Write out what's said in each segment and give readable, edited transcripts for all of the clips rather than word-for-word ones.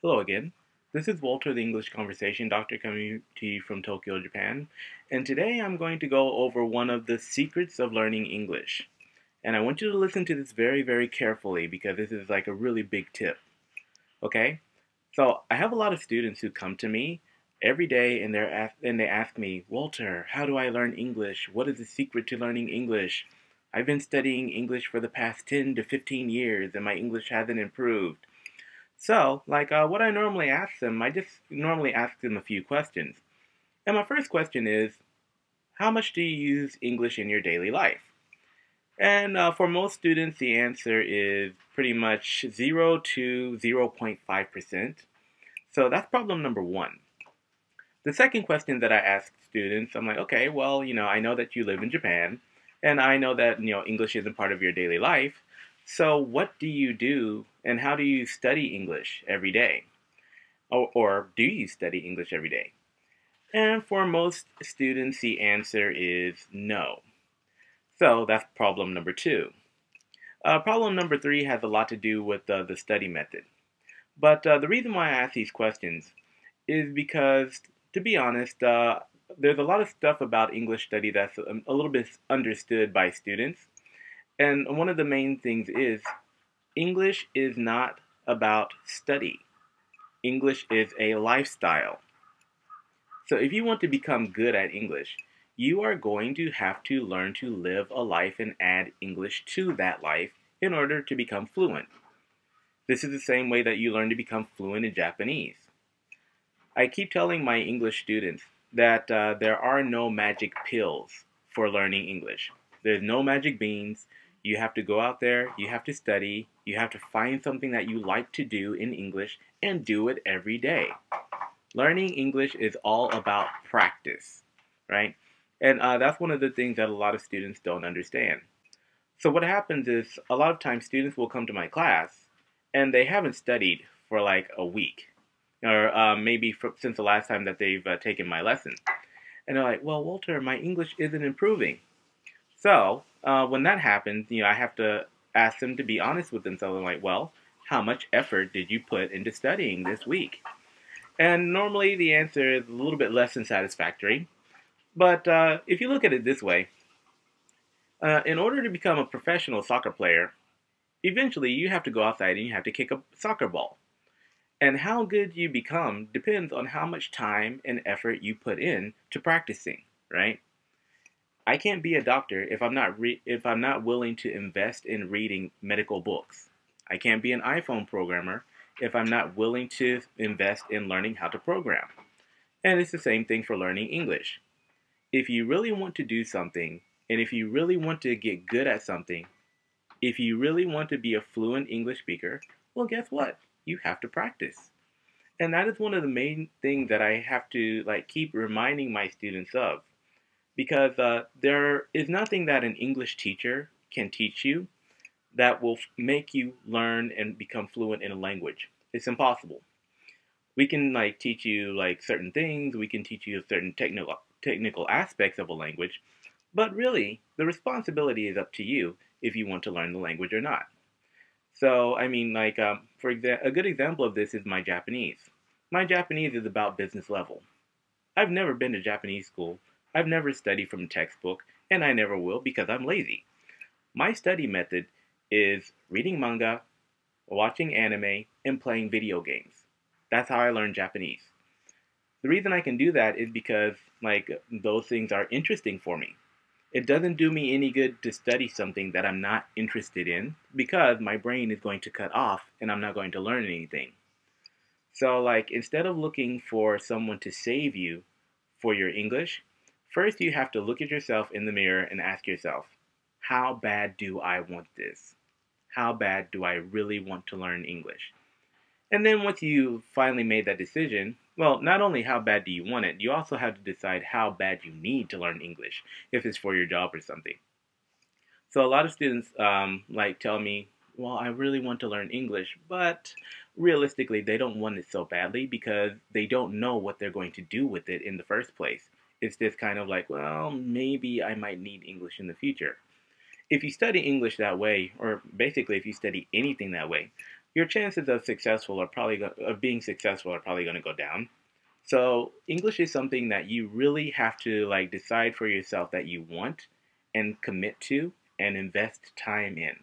Hello again. This is Walter, the English Conversation Doctor, coming to you from Tokyo, Japan. And today I'm going to go over one of the secrets of learning English. And I want you to listen to this very, very carefully because this is like a really big tip. Okay? So I have a lot of students who come to me every day and they ask me, Walter, how do I learn English? What is the secret to learning English? I've been studying English for the past 10 to 15 years and my English hasn't improved. So, what I normally ask them, I just normally ask them a few questions. And my first question is, how much do you use English in your daily life? And for most students, the answer is pretty much 0 to 0.5%. So that's problem number one. The second question that I ask students, I'm like, okay, well, I know that you live in Japan, and I know that, English isn't part of your daily life. So what do you do and how do you study English every day? Or do you study English every day? And for most students, the answer is no. So that's problem number two. Problem number three has a lot to do with the study method. But the reason why I ask these questions is because, to be honest, there's a lot of stuff about English study that's a little bit understood by students. And one of the main things is English is not about study. English is a lifestyle. So if you want to become good at English, you are going to have to learn to live a life and add English to that life in order to become fluent. This is the same way that you learn to become fluent in Japanese. I keep telling my English students that there are no magic pills for learning English. There's no magic beans. You have to go out there, you have to study, you have to find something that you like to do in English and do it every day. Learning English is all about practice, right? And that's one of the things that a lot of students don't understand. So what happens is a lot of times students will come to my class and they haven't studied for like a week or maybe since the last time that they've taken my lesson. And they're like, well, Walter, my English isn't improving. So when that happens, I have to ask them to be honest with themselves. I'm like, well, how much effort did you put into studying this week? And normally the answer is a little bit less than satisfactory. But if you look at it this way, in order to become a professional soccer player, eventually you have to go outside and you have to kick a soccer ball. And how good you become depends on how much time and effort you put in to practicing, right? I can't be a doctor if I'm not willing to invest in reading medical books. I can't be an iPhone programmer if I'm not willing to invest in learning how to program. And it's the same thing for learning English. If you really want to do something, and if you really want to get good at something, if you really want to be a fluent English speaker, well, guess what? You have to practice. And that is one of the main things that I have to keep reminding my students of. Because there is nothing that an English teacher can teach you that will make you learn and become fluent in a language. It's impossible. We can teach you certain things. We can teach you certain technical aspects of a language, but really the responsibility is up to you if you want to learn the language or not. So I mean, for example, a good example of this is my Japanese. My Japanese is about business level. I've never been to Japanese school. I've never studied from a textbook, and I never will because I'm lazy. My study method is reading manga, watching anime, and playing video games. That's how I learn Japanese. The reason I can do that is because those things are interesting for me. It doesn't do me any good to study something that I'm not interested in because my brain is going to cut off and I'm not going to learn anything. So instead of looking for someone to save you for your English, first you have to look at yourself in the mirror and ask yourself, how bad do I want this? How bad do I really want to learn English? And then once you finally made that decision, well, not only how bad do you want it, you also have to decide how bad you need to learn English if it's for your job or something. So a lot of students tell me, well, I really want to learn English, but realistically, they don't want it so badly because they don't know what they're going to do with it in the first place. It's just kind of like, well, maybe I might need English in the future. If you study English that way, or basically if you study anything that way, your chances of being successful are probably going to go down. So English is something that you really have to like decide for yourself that you want and commit to and invest time in.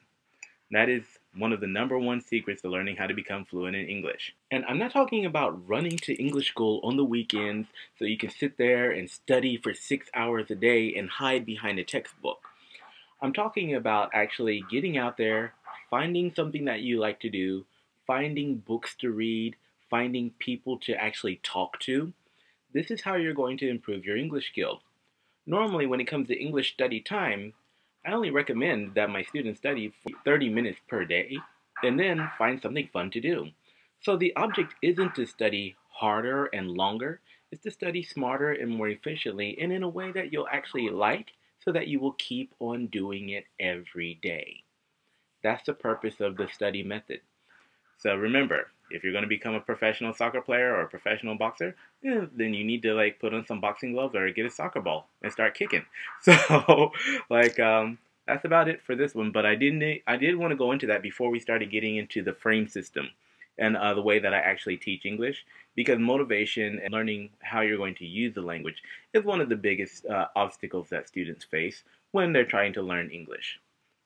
That is one of the number one secrets to learning how to become fluent in English. And I'm not talking about running to English school on the weekends so you can sit there and study for 6 hours a day and hide behind a textbook. I'm talking about actually getting out there, finding something that you like to do, finding books to read, finding people to actually talk to. This is how you're going to improve your English skill. Normally, when it comes to English study time, I only recommend that my students study for 30 minutes per day and then find something fun to do. So the object isn't to study harder and longer, it's to study smarter and more efficiently and in a way that you'll actually like so that you will keep on doing it every day. That's the purpose of the study method. So remember, if you're going to become a professional soccer player or a professional boxer, then you need to like put on some boxing gloves or get a soccer ball and start kicking. So like that's about it for this one. But I did want to go into that before we started getting into the frame system and the way that I actually teach English, because motivation and learning how you're going to use the language is one of the biggest obstacles that students face when they're trying to learn English,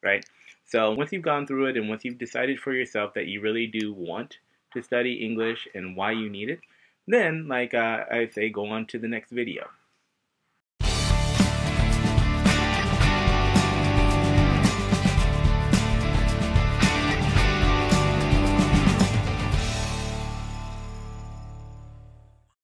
right? So once you've gone through it and once you've decided for yourself that you really do want to study English and why you need it, then like I say, go on to the next video.